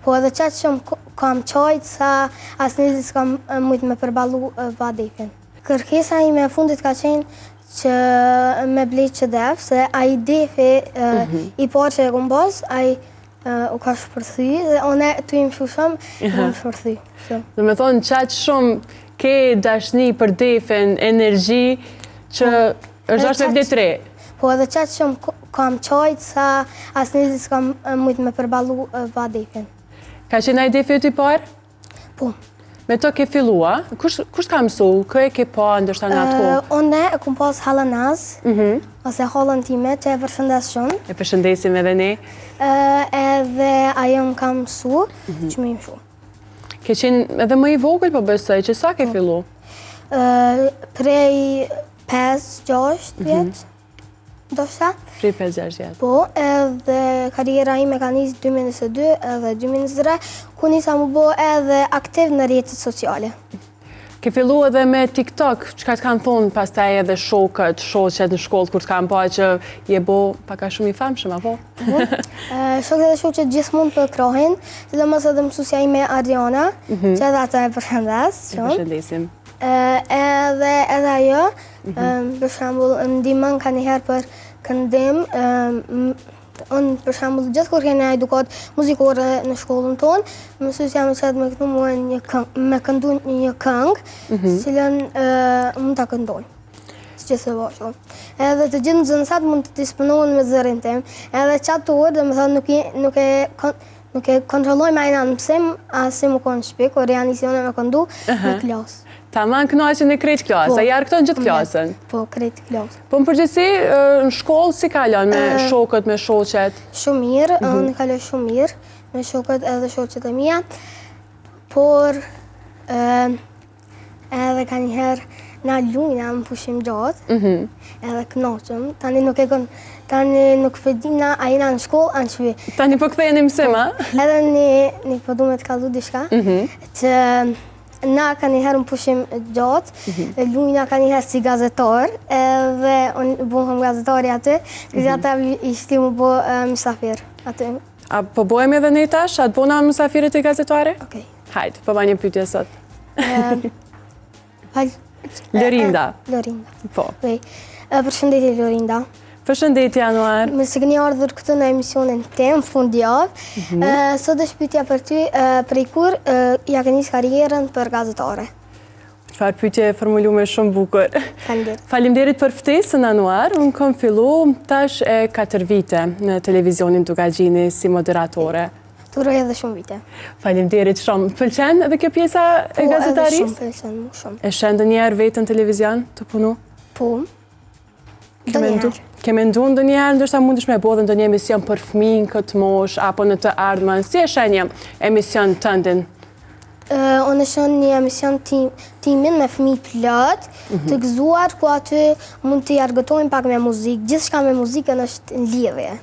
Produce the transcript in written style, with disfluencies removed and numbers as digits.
Po edhe qatë shumë kam qajtë sa asë njëzit s'kam mujtë me përbalu vadefin. Kërkesa ime e fundit ka qenë që me blejtë që def, se a i defi i parë që e kom bas, a i u ka shpërthy dhe one të im shumë u më shpërthy. Dhe me thonë qatë shumë ke dashni për defin, energji që është ashtë me blejtë re. Po edhe qatë shumë kam qajtë sa asë njëzit s'kam mujtë me përbalu vadefin. Ka qenë ai defi i parë? Po. Me to ke fillua, kush ka mësu? Kë e ke pa ndërsa nga atë kohë? One e kom pas halënaz, ose halën time, që e përshëndes shumë. E përshëndesim edhe ne. Edhe ajo më ka mësu, që më shumë. Ke qenë edhe më i vogël, po besoj, që sa ke fillu? Prej 5-6 vjetë, do shta. Prej 5-6 vjetë. Po, edhe karriera ime ka njës 2022 edhe 2023, ku njësa më bo edhe aktiv në rjetët sociale. Ke fillu edhe me TikTok, që ka të kanë thonë pas taj edhe shokët, shoqet në shkollë, kur të kanë pa që je bo paka shumë i famshëm, apo? Shokët edhe shoqet gjithmonë për krohin, të dhe mësë edhe mësusja ime Ariana, që edhe ata e përshëndes. E përshëndesim. Edhe ajo, për shambull, ndimën ka njëherë për këndim, unë për shambull gjithë kur kene edukat muzikore në shkollën tonë, mësusja më qëtë me këndu një këngë, cilën mund të këndoj, që gjithë të bashkë. Edhe të gjithë nxënësat mund të disponohen me zërin tim, edhe qatë orë, dhe më thënë nuk e kontrolloj me ajna në mësim, asi më konë shpi, kur janë isione me këndu në klasë. Ta manë kënaqen e krejt klasë, a jarë këto në gjithë klasën? Po, krejt klasë. Po më përgjithsi, në shkollë si kalon me shokët, me shoqet? Shumë mirë, unë kaloj shumë mirë, me shokët edhe shoqet e mija, por edhe ka njëherë na lujna më pushim gjatë, edhe kënaqëm, tani nuk përdina a jena në shkollë, a në shpi. Tani po këthejë një mësim, a? Edhe një po du me të kallu dishka, që na ka njëherë më pushim gjatë, lujna ka njëherë si gazetar, edhe unë buhëm gazetari aty, këzi ata ishti më bo mësafir aty. A po bojmë edhe ne tash? A të bona mësafirit e gazetare? Okej. Hajtë, po ba një pytje sot. Lorinda. Lorinda. Po. Përshëndetje Lorinda. Përshëndetje Anuar. Më se këni ardhur këtu në emisionin tem, fundjavë. Sot është pyetja për ty, prej kur ja ke nisë karrierën për gazetare? Çfarë pyetje e formuluar shumë bukur. Faleminderit. Faleminderit për ftesën Anuar. Unë kam filluar tash e 4 vite në televizionin Dugagjini si moderatore. Turoj edhe shumë vite. Faleminderit shumë. Pëlqen edhe kjo pjesa e gazetarisë? Po, edhe shumë, pëlqen më shumë. E shën ndonjëherë vetë në televizion të punu? Po. Ke mendu ndonjëherë, ndoshta mundesh me bodhe ndonjë emision për fëmijën këtë moshë apo në të ardhmen? Si e shën një emision tëndin? Unë e shën një emision timin me fëmijë plot, të gëzuar, ku aty mund të argëtojmë pak me muzikë. Gjithçka me muzikën është në lidhje.